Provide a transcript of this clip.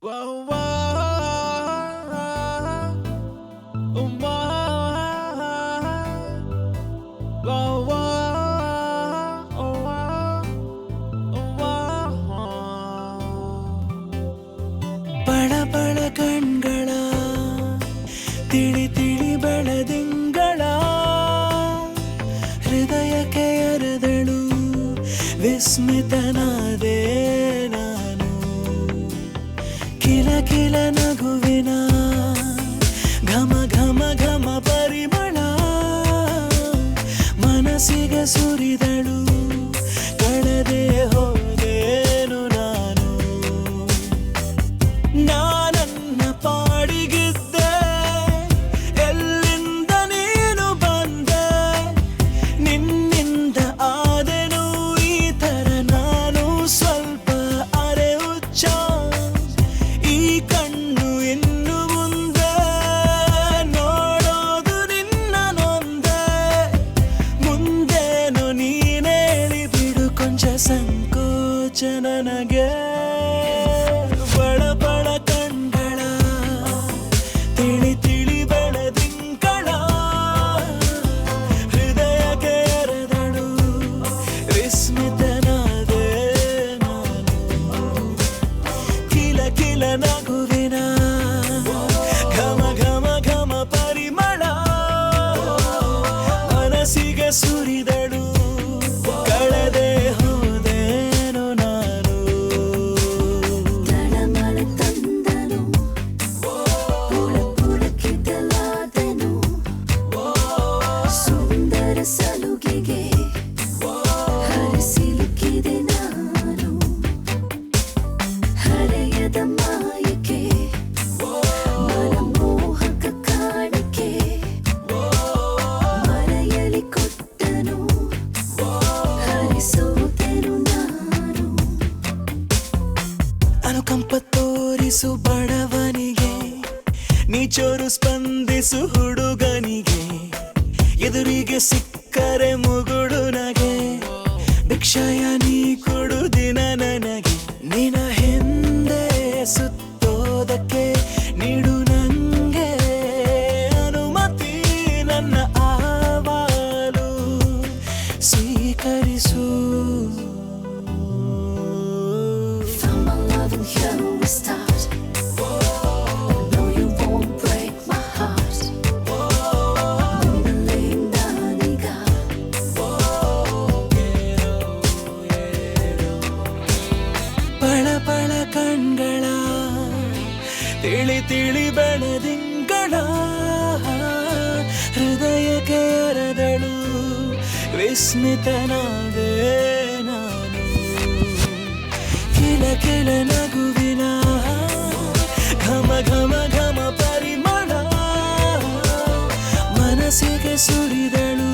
Whoa, whoa, whoa, ಬಳ ಬಳ ಕಣ್ಗಳ ತಿಳಿ ತಿಳಿ ಬೆಳದಿಂಗಳ ಹೃದಯಕ್ಕೆ ಅರದಳು ವಿಸ್ಮಿತನಾದೆ ನಾನು ಕಿಲ ಕಿಲ ನಗುವಿನ ಘಮ ಘಮ ಘಮ ಪರಿಮಳ ಮನಸ್ಸಿಗೆ ಸುರಿದಳು ಕಳೆದೆ ಹೋದೇನು ನಾನು ನಾನನ್ನ ಪಾಡಿಗಿದ್ದೆ ಎಲ್ಲಿಂದ ನೀನು ಬಂದೆ ನಿನ್ನಿಂದ ಆದೆನು ಈ ತರ ನಾನು ಸ್ವಲ್ಪ ಅರೆ ಹುಚ್ಚ ಈ ಕಣ್ಣು ಇನ್ನು ಮುಂದೆ ನೋಡೋದು ನಿನ್ನ ನೊಂದೆ ಮುಂದೇನು ನೀನೇಳಿ ಬಿಡು ಕೊಂಚ ಸಂಕೋಚ ನನಗೆ ಬಳ ಬಳ ಕಣ್ಗಳ ತಿಳಿ ತಿಳಿ ಬೆಳದಿಂಗಳ ಹೃದಯಕ್ಕೆ ಎರೆದಳು ವಿಸ್ಮಿತನಾದೆ ನಾನು ಕಿಲ ಕಿಲ ನಗುವಿನ ಘಮ ಘಮ ಘಮ ಪರಿಮಳ ಮನಸ್ಸಿಗೆ ಸುರಿದಳು ಕಳೆದೆ ಹೋದೇನು ನಾನು ತಳಮಳ ತಂದನು ಪುಳಕಿದಲಾದೆನು ಸುಂದರ ಸಲುಗೆಗೆ ಹರಿಸಿಲುಕಿದೆ ನಾನು ಹರೆಯದ ಮಾಯಕ್ಕೆ ಮನಮೋಹಕ ಕಾಣಿಕೆ ಮರೆಯಲಿ ಕೊಟ್ಟನು ಹರಿಸೋದೆನು ನಾನು ಅನುಕಂಪ ತೋರಿಸು ಬಡವನಿಗೆ ನೀಚೋರು ಸ್ಪಂದಿಸು ಹುಡುಗನಿಗೆ ಎದುರಿಗೆ ಸಿಕ್ಕರೆ ಮುಗುಡು ನಗೆ ಭಿಕ್ಷಯ ನೀ ಕೊಡು ದಿನ ನನಗೆ ನಿನ ಹಿಂದೆ ಸುತ್ತೋದಕ್ಕೆ ನೀಡು ನಂಗೆ ಅನುಮತಿ ನನ್ನ ಆವಾಲು ಸ್ವೀಕರಿಸು Found my love and here we start. No, you won't break my heart. ಮುಂದಲಿಂದಾನೀಗ ಬಳ ಬಳ ಕಣ್ಗಳ ತಿಳಿ ತಿಳಿ ಬೆಳದಿಂಗಳ ಹೃದಯಕ್ಕೆ ಅರದಳು ವಿಸ್ಮಿತನಾದೆ ನಾನು ಕಿಲ ಕಿಲ ನಗುವಿನ ಘಮ ಘಮ ಘಮ ಪರಿಮಳ ಮನಸ್ಸಿಗೆ ಸುರಿದಳು